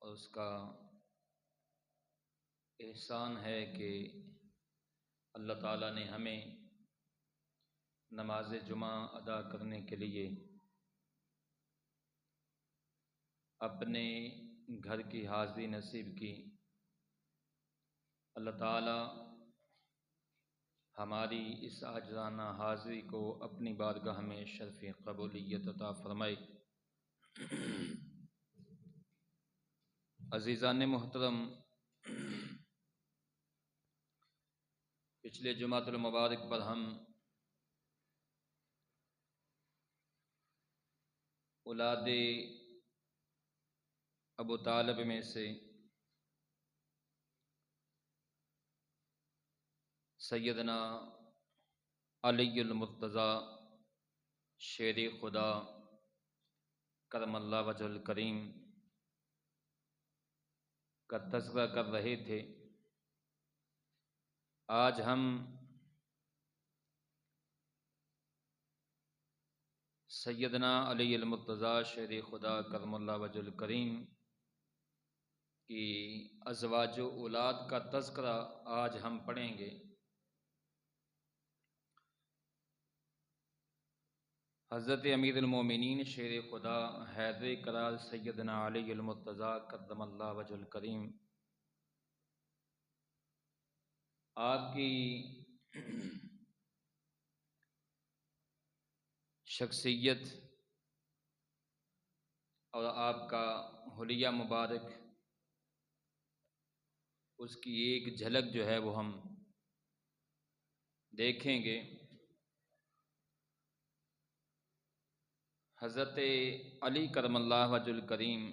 اور اس کا احسان ہے کہ اللہ تعالیٰ نے ہمیں نماز جمعہ ادا کرنے کے لیے اپنے گھر کی حاضری نصیب کی۔ اللہ تعالیٰ ہماری اس عاجزانہ حاضری کو اپنی بارگاہ میں شرف قبولیت عطا فرمائے۔ عزیزان محترم، پچھلے جمعۃ المبارک پر ہم اولاد ابو طالب میں سے سیدنا علی المرتضیٰ شیر خدا کرم اللہ وجہ الکریم کا تذکرہ کر رہے تھے۔ آج ہم سیدنا علی المرتضیٰ شیر خدا کرم اللہ وجہ الکریم کی ازواج و اولاد کا تذکرہ آج ہم پڑھیں گے۔ حضرت امیر المومنین شیر خدا حیدر کرار سیدنا علی المرتضیٰ کرم اللہ وجہ الکریم آپ کی شخصیت اور آپ کا حلیہ مبارک، اس کی ایک جھلک جو ہے وہ ہم دیکھیں گے۔ حضرت علی کرم اللہ وجہ الکریم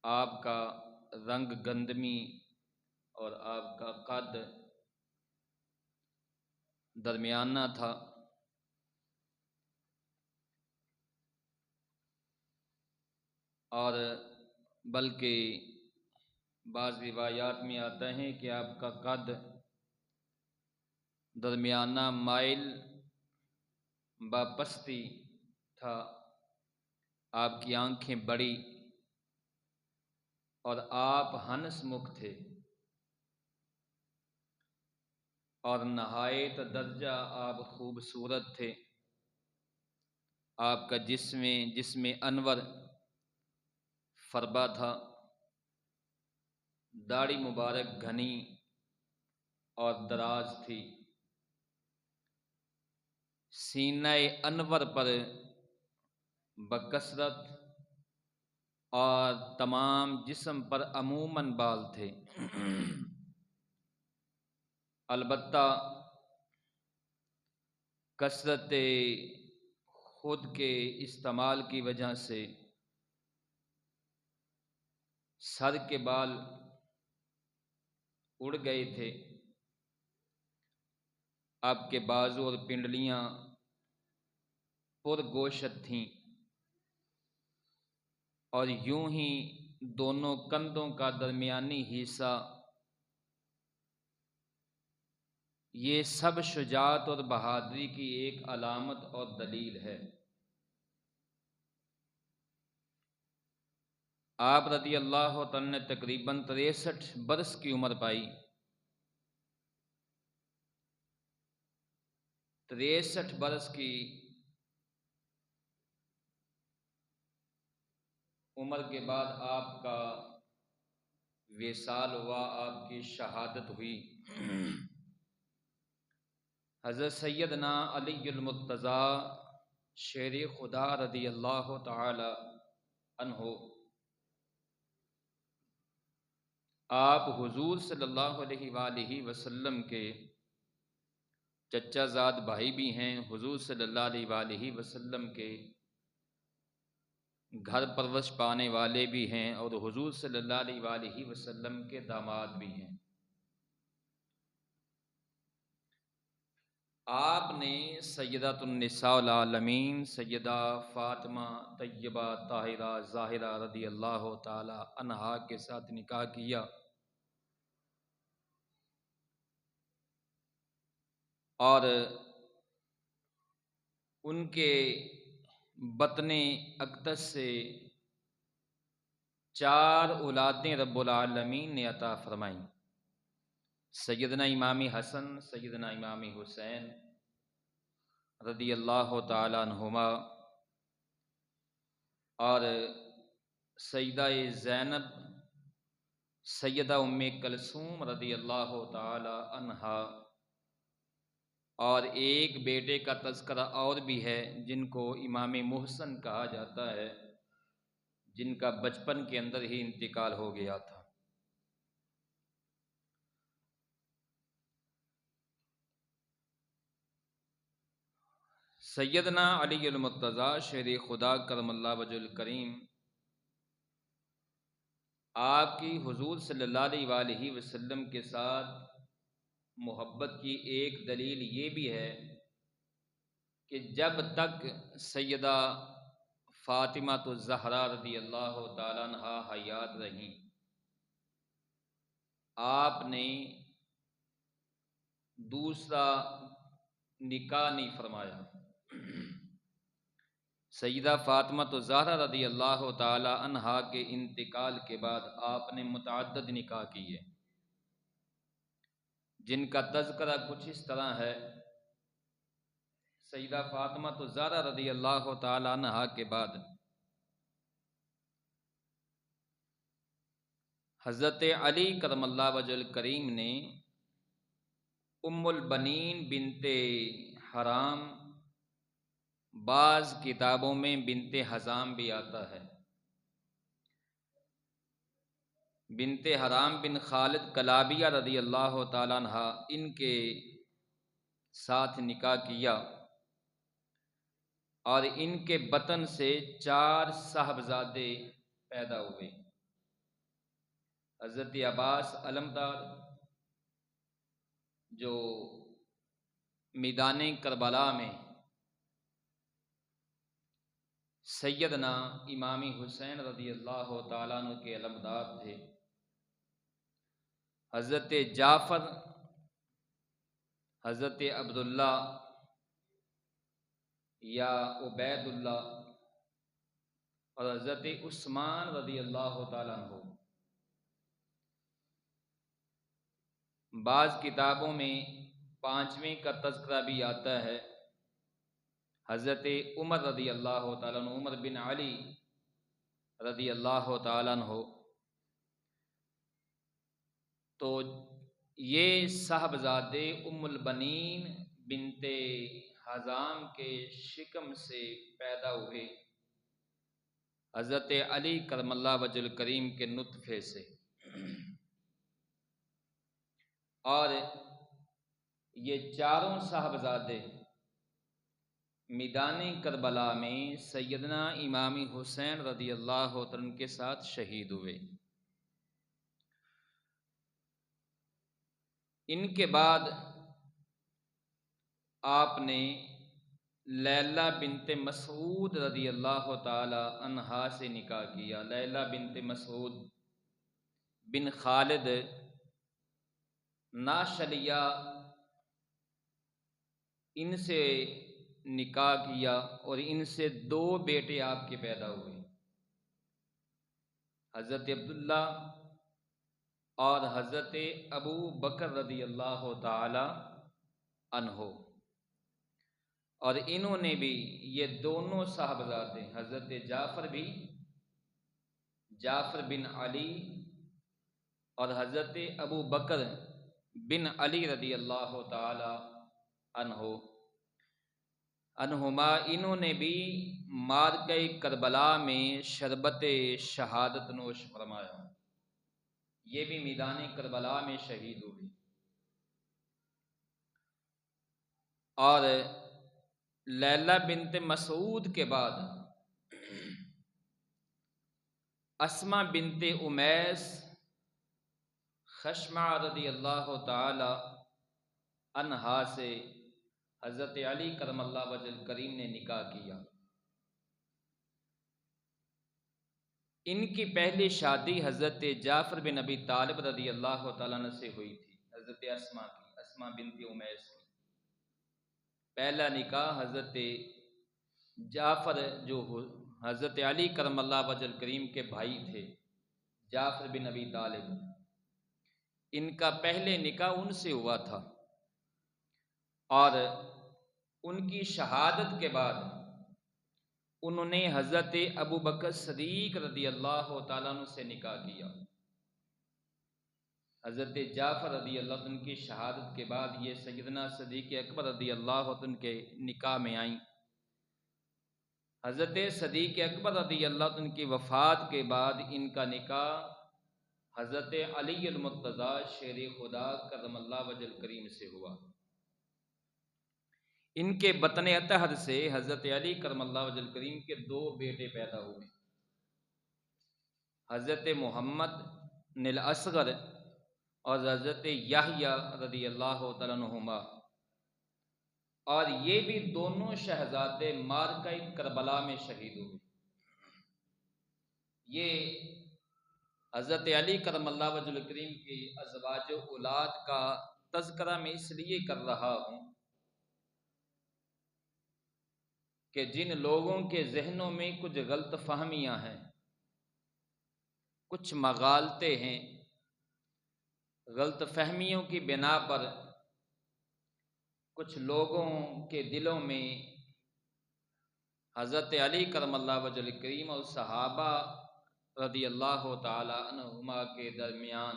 آپ کا رنگ گندمی اور آپ کا قد درمیانہ تھا، اور بلکہ بعض روایات میں آتا ہے کہ آپ کا قد درمیانہ مائل باپستی تھا، آپ کی آنکھیں بڑی اور آپ ہنس مکھ تھے، اور نہایت درجہ آپ خوبصورت تھے۔ آپ کا جسم انور فربا تھا، داڑھی مبارک گھنی اور دراز تھی، سینہ انور پر بکثرت اور تمام جسم پر عموماً بال تھے۔ البتہ کثرت خود کے استعمال کی وجہ سے سر کے بال اڑ گئے تھے، آپ کے بازو اور پنڈلیاں پرگوشت تھیں، اور یوں ہی دونوں کندھوں کا درمیانی حصہ، یہ سب شجاعت اور بہادری کی ایک علامت اور دلیل ہے۔ آپ رضی اللہ تعالیٰ نے تقریباً 63 برس کی عمر پائی۔ 63 برس کی عمر کے بعد آپ کا وصال ہوا، آپ کی شہادت ہوئی۔ حضرت سیدنا علی المرتضیٰ شیر خدا رضی اللہ تعالی عنہ آپ حضور صلی اللہ علیہ وآلہ وسلم کے چچا زاد بھائی بھی ہیں، حضور صلی اللہ علیہ وآلہ وسلم کے گھر پرورش پانے والے بھی ہیں، اور حضور صلی اللہ علیہ وآلہ وسلم کے داماد بھی ہیں۔ آپ نے سیدۃ النساء العالمین سیدہ فاطمہ طیبہ طاہرہ ظاہرہ رضی اللہ تعالی عنہا کے ساتھ نکاح کیا، اور ان کے بطن اقدس سے 4 اولادیں رب العالمین نے عطا فرمائیں، سیدنا امام حسن، سیدنا امام حسین رضی اللہ تعالیٰ عنہما، اور سیدہ زینب سیدہ ام کلثوم رضی اللہ تعالی عنہا، اور ایک بیٹے کا تذکرہ اور بھی ہے جن کو امام محسن کہا جاتا ہے، جن کا بچپن کے اندر ہی انتقال ہو گیا تھا۔ سیدنا علی المرتضیٰ شیر خدا کرم اللہ وجہ الکریم، آپ کی حضور صلی اللہ علیہ وآلہ وسلم کے ساتھ محبت کی ایک دلیل یہ بھی ہے کہ جب تک سیدہ فاطمہ الزہرا رضی اللہ تعالیٰ عنہا حیات رہیں، آپ نے دوسرا نکاح نہیں فرمایا۔ سیدہ فاطمہ الزہرا رضی اللہ تعالی عنہا کے انتقال کے بعد آپ نے متعدد نکاح کیے، جن کا تذکرہ کچھ اس طرح ہے۔ سیدہ فاطمہ الزہرا رضی اللہ تعالی عنہا کے بعد حضرت علی کرم اللہ وجہ الکریم نے ام البنین بنت حرام، بعض کتابوں میں بنت حزام بھی آتا ہے، بنت حرام بن خالد کلابیہ رضی اللہ تعالیٰ عنہ، ان کے ساتھ نکاح کیا، اور ان کے بطن سے 4 صاحبزادے پیدا ہوئے۔ حضرت عباس علمدار جو میدان کربلا میں سیدنا امام حسین رضی اللہ تعالیٰ عنہ کے علمدار تھے، حضرت جعفر، حضرت عبداللہ یا عبید اللہ، اور حضرت عثمان رضی اللہ تعالیٰ عنہ۔ بعض کتابوں میں 5ویں کا تذکرہ بھی آتا ہے، حضرت عمر رضی اللہ تعالیٰ عنہ، عمر بن علی رضی اللہ تعالیٰ عنہ۔ تو یہ صاحبزادے ام البنین بنت حزام کے شکم سے پیدا ہوئے، حضرت علی کرم اللہ وجہ الکریم کے نطفے سے، اور یہ 4 صاحبزادے میدان کربلا میں سیدنا امام حسین رضی اللہ عنہ کے ساتھ شہید ہوئے۔ ان کے بعد آپ نے لیلہ بنت مسعود رضی اللہ تعالی عنہا سے نکاح کیا۔ لیلہ بنت مسعود بن خالد ناشلیہ، ان سے نکاح کیا، اور ان سے 2 بیٹے آپ کے پیدا ہوئے، حضرت عبداللہ اور حضرت ابو بکر رضی اللہ تعالی عنہ۔ اور انہوں نے بھی، یہ دونوں صاحبزادے حضرت جعفر بھی، جعفر بن علی، اور حضرت ابو بکر بن علی رضی اللہ تعالی عنہما، انہوں نے بھی معرکہ کربلا میں شربت شہادت نوش فرمایا، یہ بھی میدان کربلا میں شہید ہوئے۔ اور لیلہ بنت مسعود کے بعد اسماء بنت امیس خشمہ رضی اللہ تعالی عنہا سے حضرت علی کرم اللہ وجہ الکریم نے نکاح کیا۔ ان کی پہلی شادی حضرت جعفر بن ابی طالب رضی اللہ تعالیٰ عنہ سے ہوئی تھی، حضرت اسماء بنت امیس کی۔ پہلا نکاح حضرت جعفر جو حضرت علی کرم اللہ وجہ الکریم کے بھائی تھے، جعفر بن ابی طالب، ان کا پہلے نکاح ان سے ہوا تھا، اور ان کی شہادت کے بعد انہوں نے حضرت ابو بکر صدیق رضی اللہ تعالیٰ عنہ سے نکاح کیا۔ حضرت جعفر رضی اللہ عنہ کی شہادت کے بعد یہ سیدنا صدیق اکبر رضی اللہ عنہ کے نکاح میں آئیں۔ حضرت صدیق اکبر رضی اللہ عنہ کی وفات کے بعد ان کا نکاح حضرت علی المرتضیٰ شیر خدا کرم اللہ وجہ الکریم سے ہوا۔ ان کے بطن اطہر سے حضرت علی کرم اللہ وجہ الکریم کے 2 بیٹے پیدا ہوئے، حضرت محمد الاصغر اور حضرت یحییٰ رضی اللہ تعالیٰ عنہما، اور یہ بھی دونوں شہزادے معرکہ کربلا میں شہید ہوئے۔ یہ حضرت علی کرم اللہ وجہ الکریم کی ازواج و اولاد کا تذکرہ میں اس لیے کر رہا ہوں کہ جن لوگوں کے ذہنوں میں کچھ غلط فہمیاں ہیں، کچھ مغالطے ہیں، غلط فہمیوں کی بنا پر کچھ لوگوں کے دلوں میں حضرت علی کرم اللہ وجہ الکریم اور صحابہ رضی اللہ تعالی عنہما کے درمیان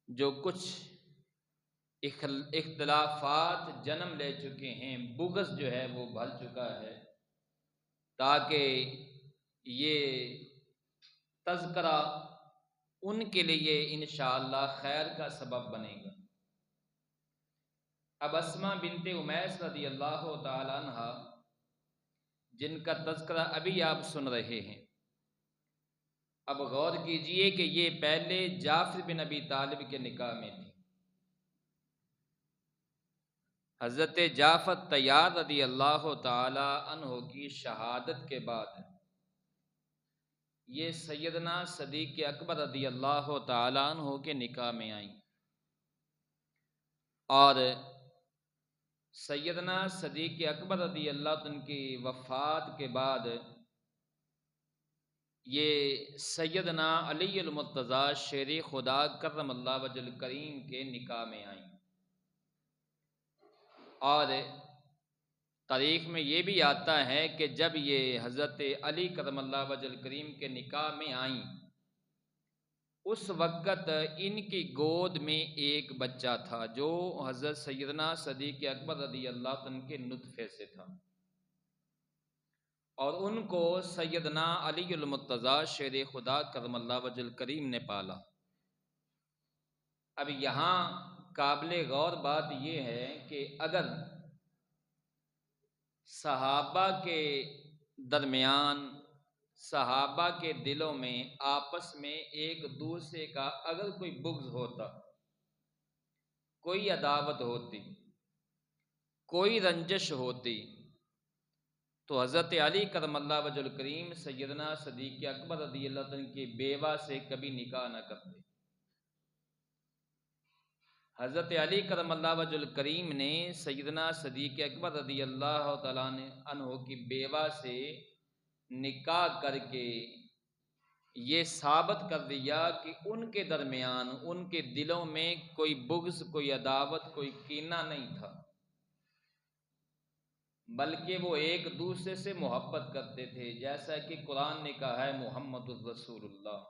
جو کچھ اختلافات جنم لے چکے ہیں، بغض جو ہے وہ بھر چکا ہے، تاکہ یہ تذکرہ ان کے لیے انشاءاللہ خیر کا سبب بنے گا۔ اب اسماء بنت امیس رضی اللہ تعالی عنہ جن کا تذکرہ ابھی آپ سن رہے ہیں، اب غور کیجئے کہ یہ پہلے جعفر بن ابی طالب کے نکاح میں تھی۔ حضرت جعفر طیار رضی اللہ تعالی عنہ کی شہادت کے بعد یہ سیدنا صدیق اکبر رضی اللہ تعالی عنہ کے نکاح میں آئیں، اور سیدنا صدیق اکبر رضی اللہ عنہ کی وفات کے بعد یہ سیدنا علی المرتضیٰ شیر خدا کرم اللہ وجہ الکریم کے نکاح میں آئیں، اور تاریخ میں یہ بھی آتا ہے کہ جب یہ حضرت علی کرم اللہ وجہ الکریم کے نکاح میں آئیں، اس وقت ان کی گود میں ایک بچہ تھا جو حضرت سیدنا صدیق اکبر رضی اللہ عنہ کے نطفے سے تھا، اور ان کو سیدنا علی المرتضیٰ شیر خدا کرم اللہ وجہ الکریم نے پالا۔ اب یہاں قابل غور بات یہ ہے کہ اگر صحابہ کے درمیان، صحابہ کے دلوں میں آپس میں ایک دوسرے کا اگر کوئی بغض ہوتا، کوئی عداوت ہوتی، کوئی رنجش ہوتی، تو حضرت علی کرم اللہ وجہ الکریم سیدنا صدیق اکبر رضی اللہ عنہ کی بیوہ سے کبھی نکاح نہ کرتے۔ حضرت علی کرم اللہ وجہ الکریم نے سیدنا صدیق اکبر رضی اللہ تعالیٰ عنہ کی بیوہ سے نکاح کر کے یہ ثابت کر دیا کہ ان کے درمیان، ان کے دلوں میں کوئی بغض، کوئی عداوت، کوئی کینہ نہیں تھا، بلکہ وہ ایک دوسرے سے محبت کرتے تھے، جیسا کہ قرآن نے کہا ہے محمد الرسول اللہ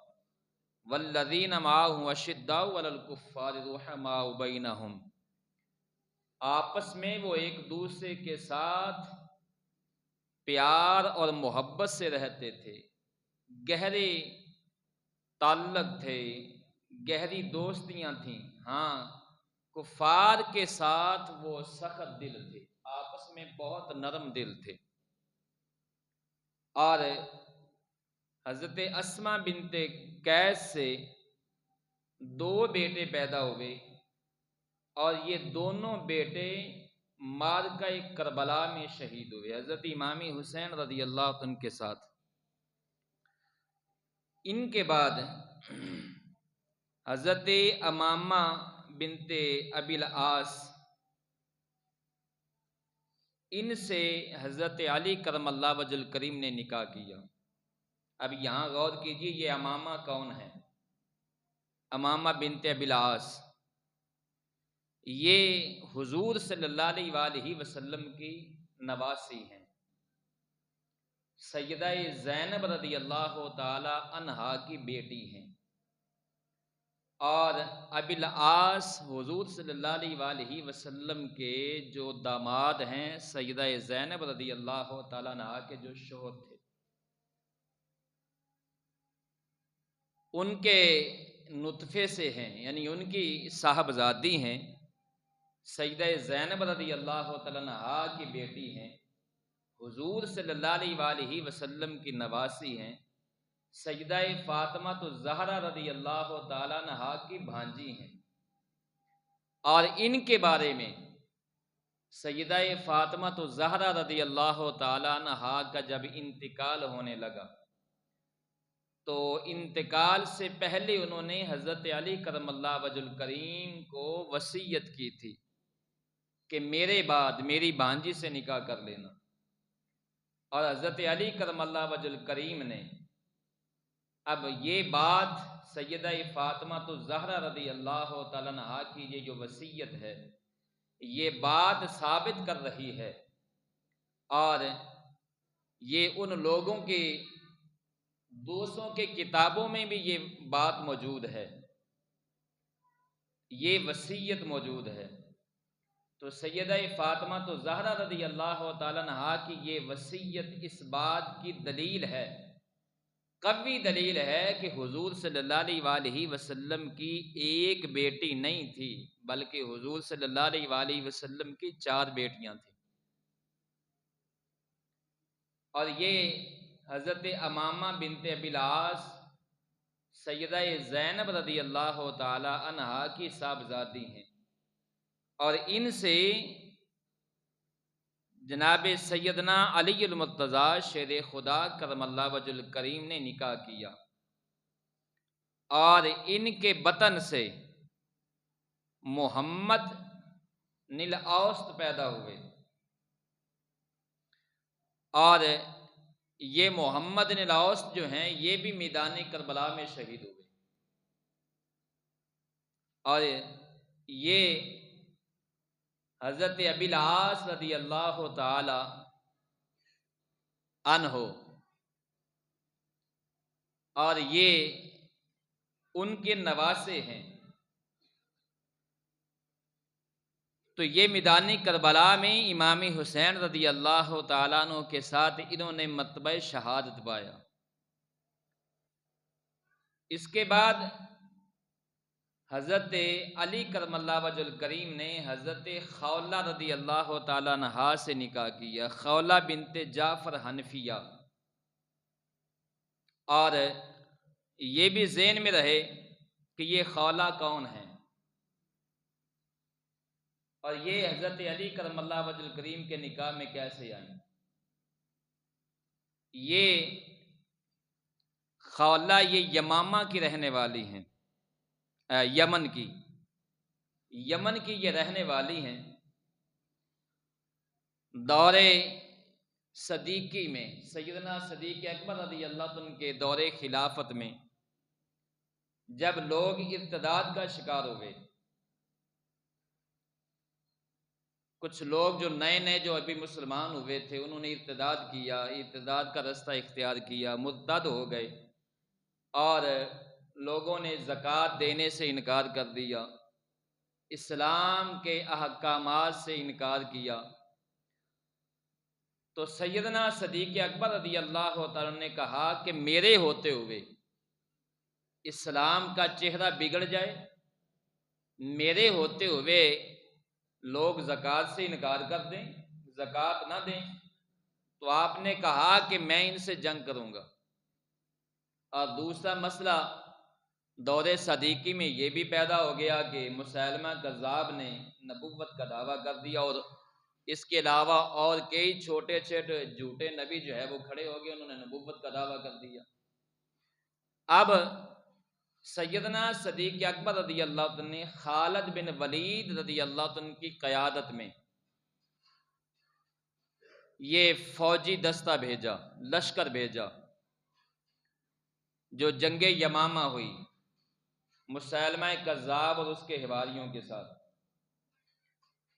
والذین معہ اشداء علی الکفار رحماء بینہم، آپس میں وہ ایک دوسرے کے ساتھ پیار اور محبت سے رہتے تھے، گہرے تعلق تھے، گہری دوستیاں تھیں۔ ہاں، کفار کے ساتھ وہ سخت دل تھے، آپس میں بہت نرم دل تھے۔ اور حضرت اسماء بنت قیس سے 2 بیٹے پیدا ہوئے، اور یہ دونوں بیٹے معرکہ کربلا میں شہید ہوئے حضرت امام حسین رضی اللہ عنہ کے ساتھ۔ ان کے بعد حضرت امامہ بنت ابی العاص، ان سے حضرت علی کرم اللہ وجہ الکریم نے نکاح کیا۔ اب یہاں غور کیجیے، یہ امامہ کون ہے؟ امامہ بنت ابی العاص، یہ حضور صلی اللہ علیہ وآلہ وسلم کی نواسی ہیں، سیدہ زینب رضی اللہ تعالی عنہا کی بیٹی ہیں، اور ابی العاص حضور صلی اللہ علیہ وآلہ وسلم کے جو داماد ہیں، سیدہ زینب رضی اللہ تعالی عنہا کے جو شوہر تھے، ان کے نطفے سے ہیں، یعنی ان کی صاحبزادی ہیں، سیدہ زینب رضی اللہ تعالی عنہا کی بیٹی ہیں، حضور صلی اللہ علیہ وآلہ وسلم کی نواسی ہیں، سیدہ فاطمہ الزہرا رضی اللہ تعالی عنہا کی بھانجی ہیں، اور ان کے بارے میں سیدہ فاطمہ الزہرا رضی اللہ تعالی عنہا کا جب انتقال ہونے لگا تو انتقال سے پہلے انہوں نے حضرت علی کرم اللہ وجہ الکریم کو وصیت کی تھی کہ میرے بعد میری بھانجی سے نکاح کر لینا، اور حضرت علی کرم اللہ وجہ الکریم نے اب یہ بات سیدہ فاطمہ الزہرا رضی اللہ تعالی عنہا کی یہ جو وصیت ہے، یہ بات ثابت کر رہی ہے، اور یہ ان لوگوں کی دوسروں کے کتابوں میں بھی یہ بات موجود ہے، یہ وصیت موجود ہے۔ تو سیدہ فاطمہ الزہرا رضی اللہ تعالی عنہا کی یہ وصیت اس بات کی دلیل ہے، قوی دلیل ہے کہ حضور صلی اللہ علیہ وآلہ وسلم کی ایک بیٹی نہیں تھی، بلکہ حضور صلی اللہ علیہ وآلہ وسلم کی 4 بیٹیاں تھیں، اور یہ حضرت امامہ بنت ابی العاص سیدہ زینب رضی اللہ تعالی عنہا کی صاحبزادی ہیں، اور ان سے جناب سیدنا علی المرتضیٰ شیر خدا کرم اللہ وجہ الکریم نے نکاح کیا، اور ان کے بطن سے محمد نیل اوسط پیدا ہوئے، اور یہ محمد نیل اوسط جو ہیں یہ بھی میدان کربلا میں شہید ہوئے، اور یہ حضرت ابی العاص رضی اللہ تعالی عنہ اور یہ ان کے نواسے ہیں، تو یہ میدان کربلا میں امام حسین رضی اللہ تعالیٰ عنہ کے ساتھ انہوں نے مرتبہ شہادت پایا۔ اس کے بعد حضرت علی کرم اللہ وجہ الکریم نے حضرت خولہ رضی اللہ تعالیٰ عنہا سے نکاح کیا، خولہ بنت جعفر حنفیہ، اور یہ بھی ذہن میں رہے کہ یہ خولہ کون ہے، اور یہ حضرت علی کرم اللہ وجہ الکریم کے نکاح میں کیسے آئیں۔ یہ خولہ یہ یمامہ کی رہنے والی ہیں، یمن کی یہ رہنے والی ہیں۔ دور صدیقی میں سیدنا صدیق اکبر رضی اللہ عنہ کے دور خلافت میں جب لوگ ارتداد کا شکار ہوئے، کچھ لوگ جو نئے جو ابھی مسلمان ہوئے تھے انہوں نے ارتداد کا رستہ اختیار کیا، مرتد ہو گئے، اور لوگوں نے زکوٰۃ دینے سے انکار کر دیا، اسلام کے احکامات سے انکار کیا، تو سیدنا صدیق اکبر رضی اللہ تعالیٰ نے کہا کہ میرے ہوتے ہوئے اسلام کا چہرہ بگڑ جائے، میرے ہوتے ہوئے لوگ زکوٰۃ سے انکار کر دیں، زکوٰۃ نہ دیں، تو آپ نے کہا کہ میں ان سے جنگ کروں گا۔ اور دوسرا مسئلہ دور صدیقی میں یہ بھی پیدا ہو گیا کہ مسیلمہ کذاب نے نبوت کا دعویٰ کر دیا، اور اس کے علاوہ اور کئی چھوٹے جھوٹے نبی جو ہے وہ کھڑے ہو گئے، انہوں نے نبوت کا دعویٰ کر دیا۔ اب سیدنا صدیق اکبر رضی اللہ عنہ نے خالد بن ولید رضی اللہ عنہ کی قیادت میں یہ فوجی دستہ بھیجا، لشکر بھیجا، جو جنگ یمامہ ہوئی مسیلمہ کذاب اور اس کے حواریوں کے ساتھ،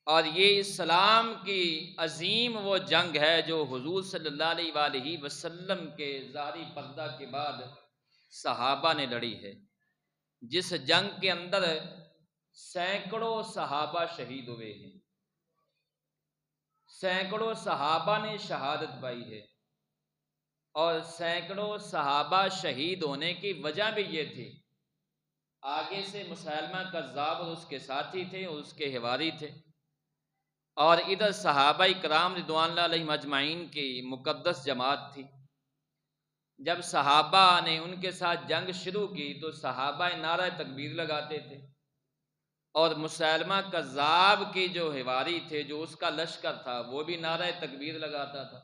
اور یہ اسلام کی عظیم وہ جنگ ہے جو حضور صلی اللہ علیہ وآلہ وسلم کے ظاہری پردہ کے بعد صحابہ نے لڑی ہے، جس جنگ کے اندر سینکڑوں صحابہ شہید ہوئے ہیں، سینکڑوں صحابہ نے شہادت پائی ہے، اور سینکڑوں صحابہ شہید ہونے کی وجہ بھی یہ تھی، آگے سے مسیلمہ کذاب اور اس کے ساتھی تھے اور اس کے حواری تھے، اور ادھر صحابہ کرام رضوان اللہ علیہم اجمعین کی مقدس جماعت تھی۔ جب صحابہ نے ان کے ساتھ جنگ شروع کی تو صحابہ نعرہ تکبیر لگاتے تھے، اور مسیلمہ کذاب کی جو حواری تھے، جو اس کا لشکر تھا، وہ بھی نعرہ تکبیر لگاتا تھا۔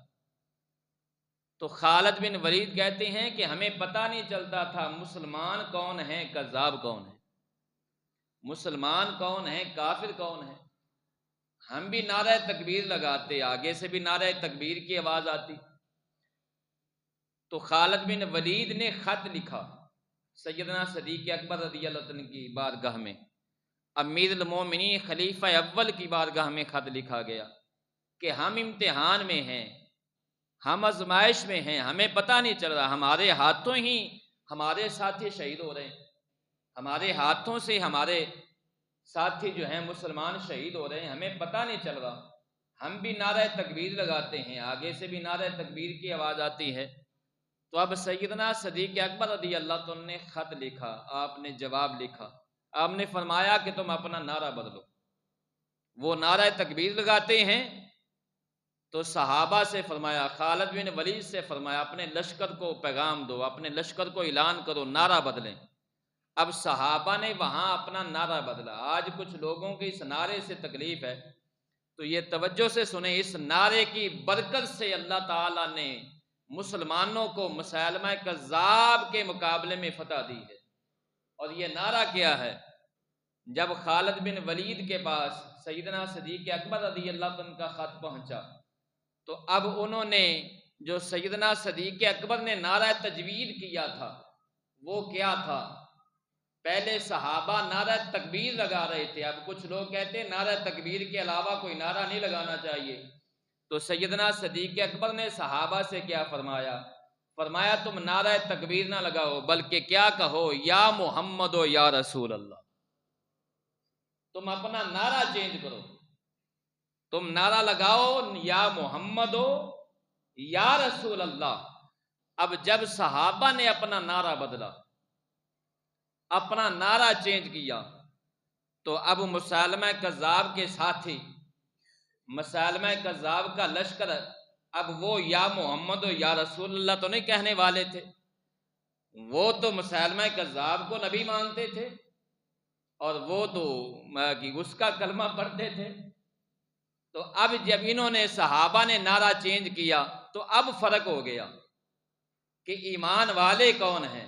تو خالد بن ولید کہتے ہیں کہ ہمیں پتہ نہیں چلتا تھا مسلمان کون ہیں، کذاب کون ہیں، مسلمان کون ہیں، کافر کون ہیں۔ ہم بھی نعرہ تکبیر لگاتے، آگے سے بھی نعرہ تکبیر کی آواز آتی۔ تو خالد بن ولید نے خط لکھا سیدنا صدیق اکبر رضی اللہ عنہ کی بارگاہ میں، امیر المومنین خلیفہ اول کی بارگاہ میں خط لکھا گیا کہ ہم امتحان میں ہیں، ہم آزمائش میں ہیں، ہمیں پتہ نہیں چل رہا، ہمارے ہاتھوں ہی ہمارے ساتھی شہید ہو رہے ہیں، ہمارے ہاتھوں سے ہمارے ساتھی جو ہیں مسلمان شہید ہو رہے ہیں، ہمیں پتہ نہیں چل رہا۔ ہم بھی نعرہ تکبیر لگاتے ہیں، آگے سے بھی نعرہ تکبیر کی آواز آتی ہے۔ تو اب سیدنا صدیق اکبر رضی اللہ عنہ نے خط لکھا، آپ نے جواب لکھا، آپ نے فرمایا کہ تم اپنا نعرہ بدلو۔ وہ نعرہ تکبیر لگاتے ہیں تو صحابہ سے فرمایا، خالد بن ولید سے فرمایا، اپنے لشکر کو پیغام دو، اپنے لشکر کو اعلان کرو، نعرہ بدلیں۔ اب صحابہ نے وہاں اپنا نعرہ بدلا۔ آج کچھ لوگوں کی اس نعرے سے تکلیف ہے، تو یہ توجہ سے سنیں، اس نعرے کی برکت سے اللہ تعالیٰ نے مسلمانوں کو مسیلمہ کذاب کے مقابلے میں فتح دی ہے۔ اور یہ نعرہ کیا ہے؟ جب خالد بن ولید کے پاس سیدنا صدیق اکبر رضی اللہ عنہ کا خط پہنچا تو اب انہوں نے جو سیدنا صدیق اکبر نے نعرہ تجوید کیا تھا وہ کیا تھا؟ پہلے صحابہ نعرہ تکبیر لگا رہے تھے، اب کچھ لوگ کہتے ہیں نعرہ تکبیر کے علاوہ کوئی نعرہ نہیں لگانا چاہیے۔ تو سیدنا صدیق اکبر نے صحابہ سے کیا فرمایا؟ فرمایا تم نعرہ تکبیر نہ لگاؤ، بلکہ کیا کہو، یا محمد و یا رسول اللہ۔ تم اپنا نعرہ چینج کرو، تم نعرہ لگاؤ یا محمد و یا رسول اللہ۔ اب جب صحابہ نے اپنا نعرہ بدلا، اپنا نعرہ چینج کیا، تو اب مسیلمہ کذاب کے ساتھی، مسیلمہ کذاب کا لشکر، اب وہ یا محمد و یا رسول اللہ تو نہیں کہنے والے تھے، وہ تو مسیلمہ کذاب کو نبی مانتے تھے، اور وہ تو اس کا کلمہ پڑھتے تھے۔ تو اب جب انہوں نے صحابہ نے نعرہ چینج کیا تو اب فرق ہو گیا کہ ایمان والے کون ہیں،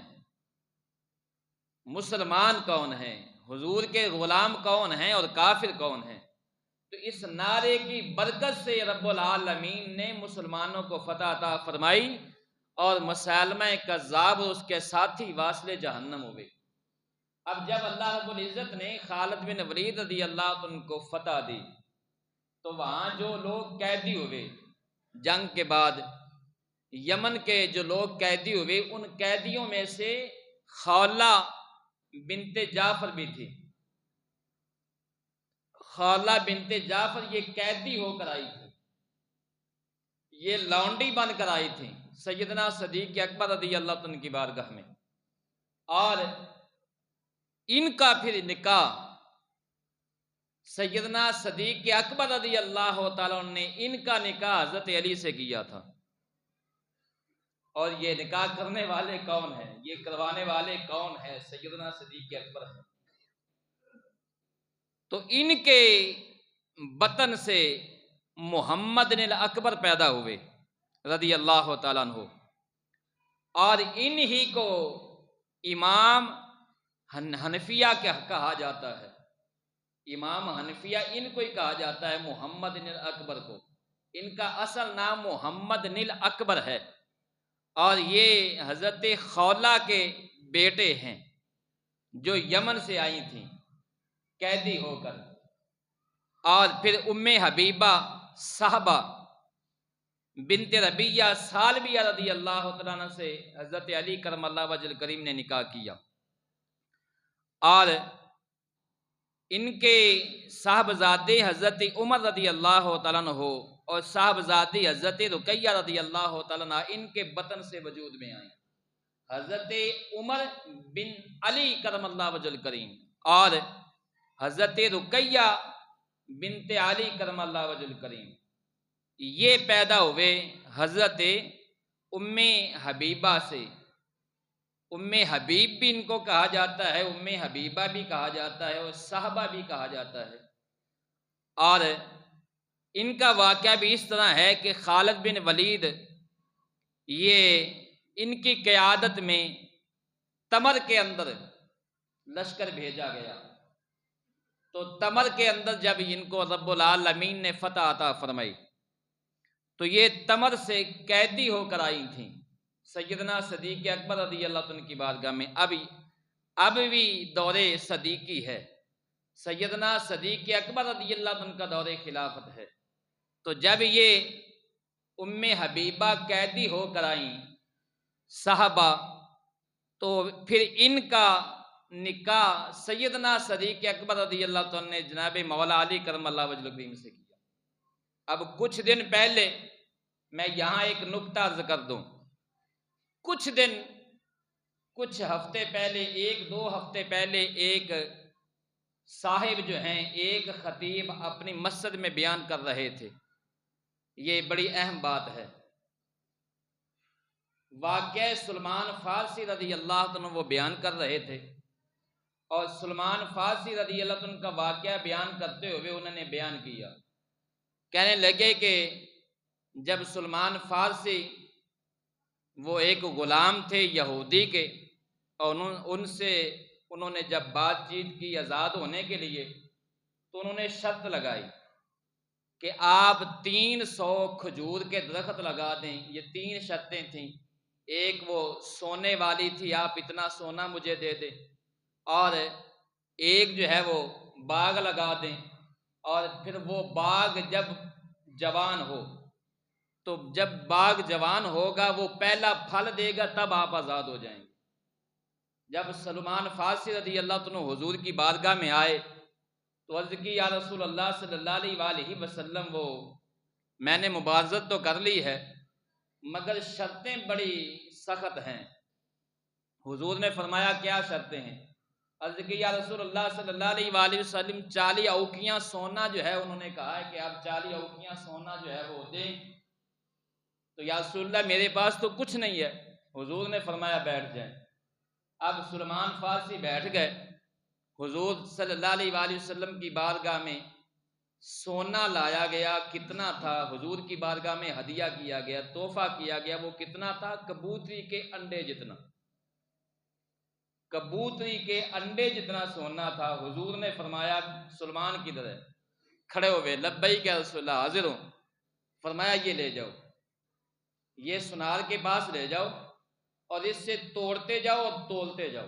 مسلمان کون ہیں، حضور کے غلام کون ہیں اور کافر کون ہیں۔ تو اس نعرے کی برکت سے رب العالمین نے مسلمانوں کو فتح عطا فرمائی، اور مسیلمہ کذاب اور اس کے ساتھی واصل جہنم ہوئے۔ اب جب اللہ رب العزت نے خالد بن ولید رضی اللہ عنہ کو فتح دی تو وہاں جو لوگ قیدی ہوئے جنگ کے بعد، یمن کے جو لوگ قیدی ہوئے، ان قیدیوں میں سے خولہ بنت جعفر بھی تھی۔ خولہ بنت جعفر یہ قیدی ہو کر آئی تھی، یہ لونڈی بن کر آئی تھی سیدنا صدیق اکبر رضی اللہ عنہ کی بارگاہ میں، اور ان کا پھر نکاح سیدنا صدیق اکبر رضی اللہ تعالیٰ نے ان کا نکاح حضرت علی سے کیا تھا۔ اور یہ نکاح کرنے والے کون ہیں، یہ کروانے والے کون ہیں؟ سیدنا صدیق اکبر ہیں۔ تو ان کے بطن سے محمد اکبر پیدا ہوئے رضی اللہ تعالیٰ عنہ، اور انہی کو امام حنفیہ کہا جاتا ہے۔ امام حنفیہ ان کو ہی کہا جاتا ہے، محمد اکبر کو۔ ان کا اصل نام محمد اکبر ہے، اور یہ حضرت خولہ کے بیٹے ہیں جو یمن سے آئی تھیں قیدی ہو کر، اور پھر ام حبیبہ صاحبہ بنت ربیہ سالبیہ رضی اللہ تعالیٰ عنہ سے حضرت علی کرم اللہ وجہ الکریم نے نکاح کیا، اور ان کے صاحبزادے حضرت عمر رضی اللہ تعالیٰ عنہ اور صاحبزادی حضرت رقیہ رضی اللہ تعالیٰ عنہ ان کے بطن سے وجود میں آئیں، حضرت عمر بن علی کرم اللہ وجہ الکریم اور حضرت رقیہ بنت علی کرم اللہ وجہ الکریم، یہ پیدا ہوئے حضرت ام حبیبہ سے۔ ام حبیب بھی ان کو کہا جاتا ہے، ام حبیبہ بھی کہا جاتا ہے، اور صحابہ بھی کہا جاتا ہے۔ اور ان کا واقعہ بھی اس طرح ہے کہ خالد بن ولید یہ ان کی قیادت میں تمر کے اندر لشکر بھیجا گیا، تو تمر کے اندر جب ان کو رب العالمین نے فتح عطا فرمائی تو یہ تمر سے قیدی ہو کر آئی تھیں سیدنا صدیق اکبر رضی اللہ عنہ کی بارگاہ میں۔ اب بھی دور صدیقی ہے، سیدنا صدیق اکبر رضی اللہ عنہ کا دور خلافت ہے۔ تو جب یہ ام حبیبہ قیدی ہو کر آئیں صحابہ، تو پھر ان کا نکاح سیدنا صدیق اکبر رضی اللہ عنہ نے جناب مولا علی کرم اللہ وجہ الکریم سے کیا۔ اب کچھ دن پہلے میں یہاں ایک نکتہ عرض کر دوں، کچھ ہفتے پہلے، 1-2 ہفتے پہلے ایک صاحب جو ہیں، ایک خطیب اپنی مسجد میں بیان کر رہے تھے، یہ بڑی اہم بات ہے، واقعہ سلمان فارسی رضی اللہ عنہ وہ بیان کر رہے تھے، اور سلمان فارسی رضی اللہ عنہ کا واقعہ بیان کرتے ہوئے انہوں نے بیان کیا، کہنے لگے کہ جب سلمان فارسی وہ ایک غلام تھے یہودی کے، اور انہوں نے جب بات چیت کی آزاد ہونے کے لیے، تو انہوں نے شرط لگائی کہ آپ 300 کھجور کے درخت لگا دیں۔ یہ 3 شرطیں تھیں، ایک وہ سونے والی تھی، آپ اتنا سونا مجھے دے دیں، اور ایک جو ہے وہ باغ لگا دیں، اور پھر وہ باغ جب جوان ہو، تو جب باغ جوان ہوگا وہ پہلا پھل دے گا تب آپ آزاد ہو جائیں گے۔ جب سلمان فارسی رضی اللہ عنہ حضور کی بارگاہ میں آئے تو عرض کی یا رسول اللہ صلی اللہ علیہ وآلہ وسلم، وہ میں نے مبارزت تو کر لی ہے مگر شرطیں بڑی سخت ہیں۔ حضور نے فرمایا کیا شرطیں ہیں؟ عرض کی یا رسول اللہ صلی اللہ علیہ وآلہ وسلم 40 اوقیاں سونا جو ہے، انہوں نے کہا ہے کہ آپ 40 اوقیاں سونا جو ہے وہ دیں۔ تو یا رسول اللہ میرے پاس تو کچھ نہیں ہے۔ حضور نے فرمایا بیٹھ جائیں۔ اب سلمان فارسی بیٹھ گئے، حضور صلی اللہ علیہ وآلہ وسلم کی بارگاہ میں سونا لایا گیا، کتنا تھا؟ حضور کی بارگاہ میں ہدیہ کیا گیا، تحفہ کیا گیا، وہ کتنا تھا؟ کبوتری کے انڈے جتنا، کبوتری کے انڈے جتنا سونا تھا۔ حضور نے فرمایا سلمان کی طرح کھڑے ہوئے، لبیک یا رسول اللہ، حاضر ہوں۔ فرمایا یہ لے جاؤ، یہ سنار کے پاس لے جاؤ اور اس سے توڑتے جاؤ اور تولتے جاؤ۔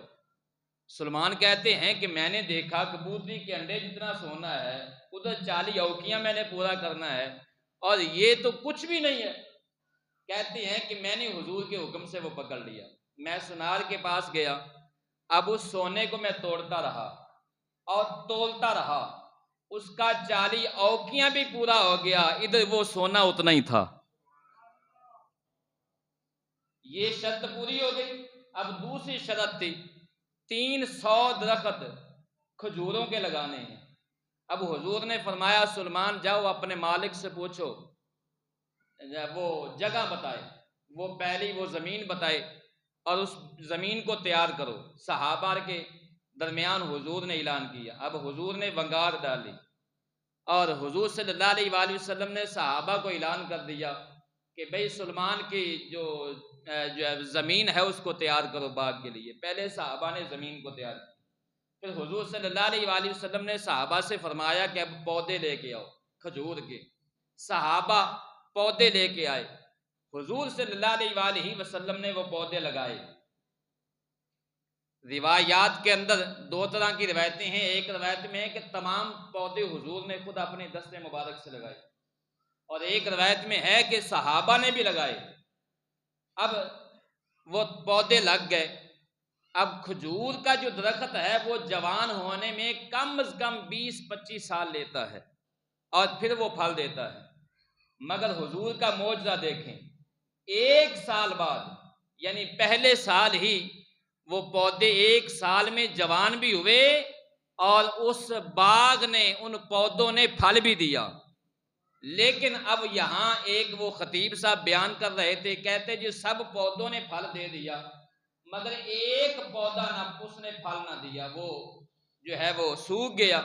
سلمان کہتے ہیں کہ میں نے دیکھا کبوتری کے انڈے جتنا سونا ہے، ادھر 40 اوقیاں میں نے پورا کرنا ہے، اور یہ تو کچھ بھی نہیں ہے۔ کہتے ہیں کہ میں نے حضور کے حکم سے وہ پکڑ لیا، میں سنار کے پاس گیا، اب اس سونے کو میں توڑتا رہا اور تولتا رہا، اس کا 40 اوقیاں بھی پورا ہو گیا، ادھر وہ سونا اتنا ہی تھا۔ یہ شرط پوری ہو گئی۔ اب دوسری شرط تھی 300 درخت کھجوروں کے لگانے ہیں۔ اب حضور نے فرمایا سلمان جاؤ اپنے مالک سے پوچھو، وہ جگہ بتائے، وہ پہلی وہ زمین بتائے اور اس زمین کو تیار کرو۔ صحابہ کے درمیان حضور نے اعلان کیا، اب حضور نے ونگار ڈالی اور حضور صلی اللہ علیہ وآلہ وسلم نے صحابہ کو اعلان کر دیا کہ بھئی سلمان کی جو زمین ہے اس کو تیار کرو باغ کے لیے۔ پہلے صحابہ نے زمین کو تیار کیا، پھر حضور صلی اللہ علیہ وآلہ وسلم نے صحابہ سے فرمایا کہ اب پودے لے کے آؤ کھجور کے۔ صحابہ پودے لے کے آئے، حضور صلی اللہ علیہ وآلہ وسلم نے وہ پودے لگائے۔ روایات کے اندر دو طرح کی روایتیں ہیں، ایک روایت میں ہے کہ تمام پودے حضور نے خود اپنے دست مبارک سے لگائے، اور ایک روایت میں ہے کہ صحابہ نے بھی لگائے۔ اب وہ پودے لگ گئے۔ اب کھجور کا جو درخت ہے وہ جوان ہونے میں کم از کم 20-25 سال لیتا ہے اور پھر وہ پھل دیتا ہے، مگر حضور کا معجزہ دیکھیں، 1 سال بعد یعنی پہلے سال ہی وہ پودے 1 سال میں جوان بھی ہوئے اور اس باغ نے، ان پودوں نے پھل بھی دیا۔ لیکن اب یہاں ایک وہ خطیب صاحب بیان کر رہے تھے، کہتے جی سب پودوں نے پھل دے دیا مگر ایک پودا نہ، اس نے پھل نہ دیا، وہ جو ہے وہ سوکھ گیا۔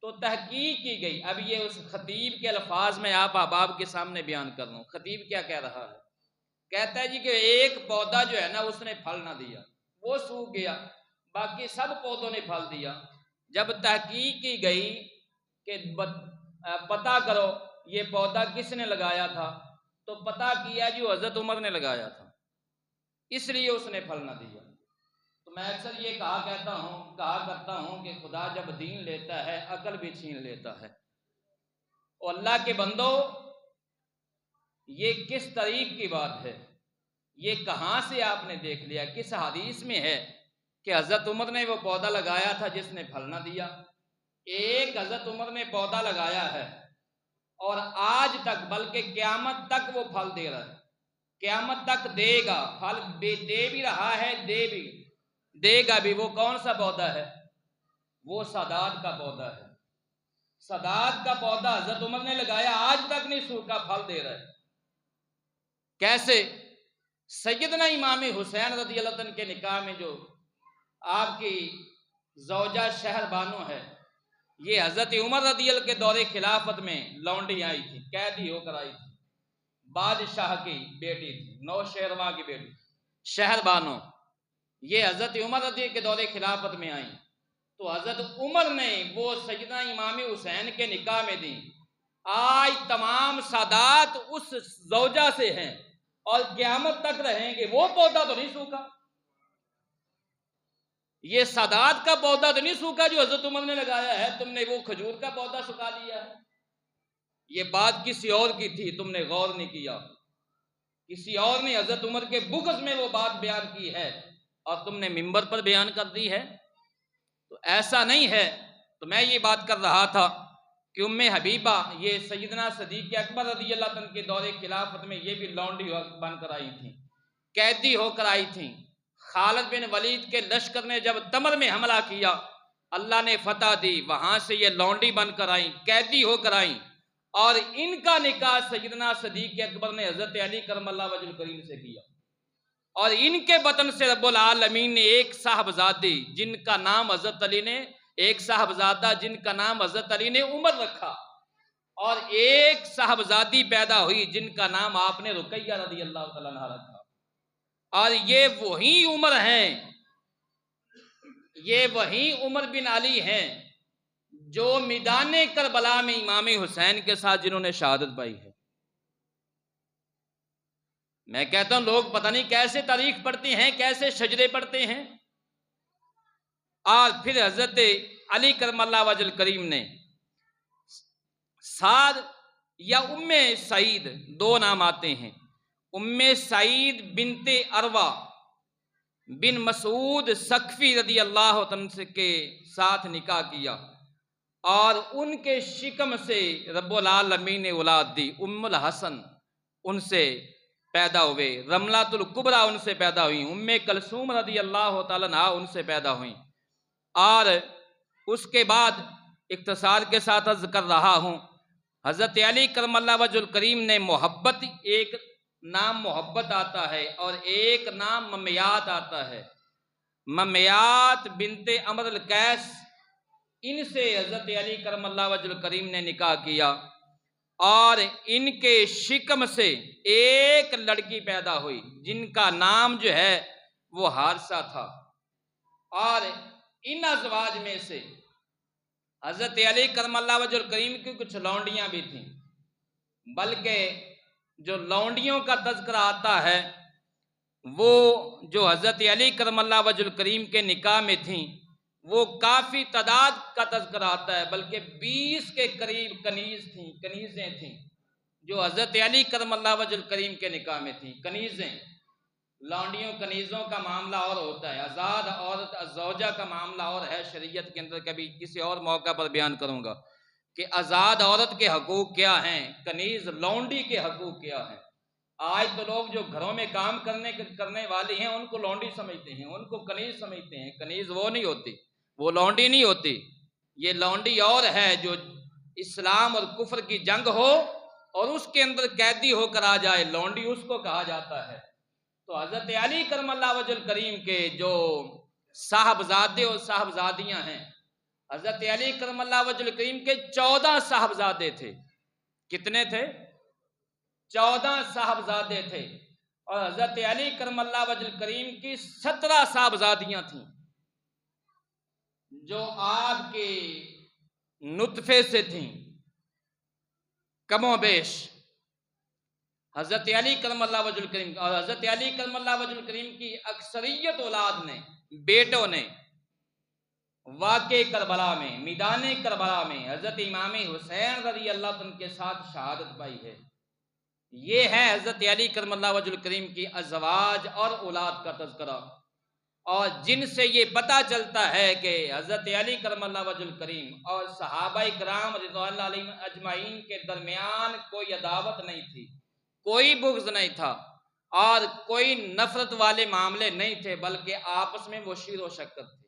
تو تحقیق کی گئی۔ اب یہ اس خطیب کے الفاظ میں آپ احباب کے سامنے بیان کر رہا ہوں۔ خطیب کیا کہہ رہا ہے؟ کہتا ہے جی کہ ایک پودا جو ہے نا اس نے پھل نہ دیا، وہ سوکھ گیا، باقی سب پودوں نے پھل دیا۔ جب تحقیق کی گئی کہ پتہ کرو یہ پودا کس نے لگایا تھا، تو پتہ کیا جو حضرت عمر نے لگایا تھا، اس لیے اس نے پھل نہ دیا۔ تو میں اکثر یہ کہا کرتا ہوں کہ خدا جب دین لیتا ہے عقل بھی چھین لیتا ہے۔ اور اللہ کے بندو، یہ کس طریق کی بات ہے؟ یہ کہاں سے آپ نے دیکھ لیا؟ کس حدیث میں ہے کہ حضرت عمر نے وہ پودا لگایا تھا جس نے پھل نہ دیا؟ ایک حضرت عمر نے پودا لگایا ہے اور آج تک بلکہ قیامت تک وہ پھل دے رہا ہے، قیامت تک دے گا، پھل دے بھی رہا ہے، دے گا بھی۔ وہ کون سا پودا ہے؟ وہ سادات کا پودا ہے۔ سادات کا پودا حضرت عمر نے لگایا، آج تک نہیں سوکھا، پھل دے رہا ہے۔ کیسے؟ سیدنا امام حسین رضی اللہ عنہ کے نکاح میں جو آپ کی زوجہ شہر بانو ہے، یہ حضرت عمر رضی اللہ کے دور خلافت میں لونڈی آئی تھی، قیدی ہو کر آئی تھی، بادشاہ کی بیٹی تھی، نوشہرواں کی بیٹی شہر بانو، یہ حضرت عمر رضی اللہ کے دور خلافت میں آئیں۔ تو حضرت عمر نے وہ سیدنا امام حسین کے نکاح میں دیں۔ آج تمام سادات اس زوجہ سے ہیں اور قیامت تک رہیں گے۔ وہ پودا تو نہیں سوکھا، یہ سادات کا پودا تو نہیں سوکھا جو حضرت عمر نے لگایا ہے، تم نے وہ کھجور کا پودا سکھا لیا ہے۔ یہ بات کسی اور کی تھی، تم نے غور نہیں کیا، کسی اور نے حضرت عمر کے بغض میں وہ بات بیان کی ہے اور تم نے منبر پر بیان کر دی ہے۔ تو ایسا نہیں ہے۔ تو میں یہ بات کر رہا تھا کہ ام حبیبہ یہ سیدنا صدیق اکبر رضی اللہ عنہ کے دور خلافت میں یہ بھی لونڈی بن کر آئی تھیں، قیدی ہو کر آئی تھیں۔ خالد بن ولید کے لشکر نے جب تمر میں حملہ کیا، اللہ نے فتح دی، وہاں سے یہ لونڈی بن کر آئیں، قیدی ہو کر آئیں، اور ان کا نکاح سیدنا صدیق اکبر نے حضرت علی کرم اللہ وجہ الکریم سے کیا، اور ان کے بطن سے رب العالمین نے ایک صاحبزادی جن کا نام حضرت علی نے، ایک صاحبزادہ جن کا نام حضرت علی نے عمر رکھا، اور ایک صاحبزادی پیدا ہوئی جن کا نام آپ نے رقیہ رضی اللہ تعالیٰ عنہ رکھا۔ اور یہ وہی عمر ہیں، یہ وہی عمر بن علی ہیں جو میدان کربلا میں امام حسین کے ساتھ جنہوں نے شہادت پائی ہے۔ میں کہتا ہوں لوگ پتہ نہیں کیسے تاریخ پڑھتے ہیں، کیسے شجرے پڑھتے ہیں۔ اور پھر حضرت علی کرم اللہ وجہ الکریم نے سعد یا ام سعید، دو نام آتے ہیں، ام سعید بنت عروہ بن مسعود ثقفی رضی اللہ عنہ کے ساتھ نکاح کیا، اور ان کے شکم سے رب العالمین نے اولاد دی۔ ام الحسن ان سے پیدا ہوئے، رملۃ الکبریٰ ان سے پیدا ہوئی، ام کلثوم رضی اللہ تعالیٰ عنہ ان سے پیدا ہوئیں۔ اور اس کے بعد اختصار کے ساتھ عرض کر رہا ہوں، حضرت علی کرم اللہ وجہ الکریم نے محبت، ایک نام محبت آتا ہے اور ایک نام ممیات آتا ہے، ممیات بنت عمر القیس، ان سے حضرت علی کرم اللہ وجہ الکریم نے نکاح کیا، اور ان کے شکم سے ایک لڑکی پیدا ہوئی جن کا نام جو ہے وہ حارثہ تھا۔ اور ان ازواج میں سے حضرت علی کرم اللہ وجہ الکریم کی کچھ لونڈیاں بھی تھیں، بلکہ جو لونڈیوں کا تذکرہ آتا ہے وہ جو حضرت علی کرم اللہ وجہ الکریم کے نکاح میں تھیں وہ کافی تعداد کا تذکرہ آتا ہے، بلکہ 20 کے قریب کنیزیں تھیں جو حضرت علی کرم اللہ وجہ الکریم کے نکاح میں تھیں۔ کنیزیں، لونڈیوں کنیزوں کا معاملہ اور ہوتا ہے، آزاد عورت الزوجہ کا معاملہ اور ہے شریعت کے اندر، کبھی کسی اور موقع پر بیان کروں گا کہ آزاد عورت کے حقوق کیا ہیں، کنیز لونڈی کے حقوق کیا ہیں۔ آج تو لوگ جو گھروں میں کام کرنے والی ہیں ان کو لونڈی سمجھتے ہیں، ان کو کنیز سمجھتے ہیں۔ کنیز وہ نہیں ہوتی، وہ لونڈی نہیں ہوتی۔ یہ لونڈی اور ہے جو اسلام اور کفر کی جنگ ہو اور اس کے اندر قیدی ہو کر آ جائے، لونڈی اس کو کہا جاتا ہے۔ تو حضرت علی کرم اللہ وجہ الکریم کے جو صاحبزادے اور صاحبزادیاں ہیں، حضرت علی کرم اللہ وجہ الکریم کے 14 صاحبزادے تھے۔ کتنے تھے؟ 14 صاحبزادے تھے، اور حضرت علی کرم اللہ وجہ الکریم کی 17 صاحبزادیاں تھیں جو آپ کے نطفے سے تھیں کم و بیش۔ حضرت علی کرم اللہ وجہ الکریم اور حضرت علی کرم اللہ وجہ الکریم کی اکثریت اولاد نے، بیٹوں نے واقع کربلا میں، میدان کربلا میں حضرت امام حسین رضی اللہ عنہ کے ساتھ شہادت پائی ہے۔ یہ ہے حضرت علی کرم اللہ وجہ الکریم کی ازواج اور اولاد کا تذکرہ، اور جن سے یہ پتہ چلتا ہے کہ حضرت علی کرم اللہ وجہ الکریم اور صحابہ کرام رضوان اللہ علیہم اجمعین کے درمیان کوئی عداوت نہیں تھی، کوئی بغض نہیں تھا، اور کوئی نفرت والے معاملے نہیں تھے، بلکہ آپس میں وہ شیر و شکر تھے،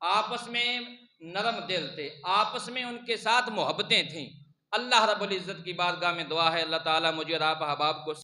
آپس میں نرم دل تھے، آپس میں ان کے ساتھ محبتیں تھیں۔ اللہ رب العزت کی بارگاہ میں دعا ہے اللہ تعالیٰ مجھے اور آپ احباب کو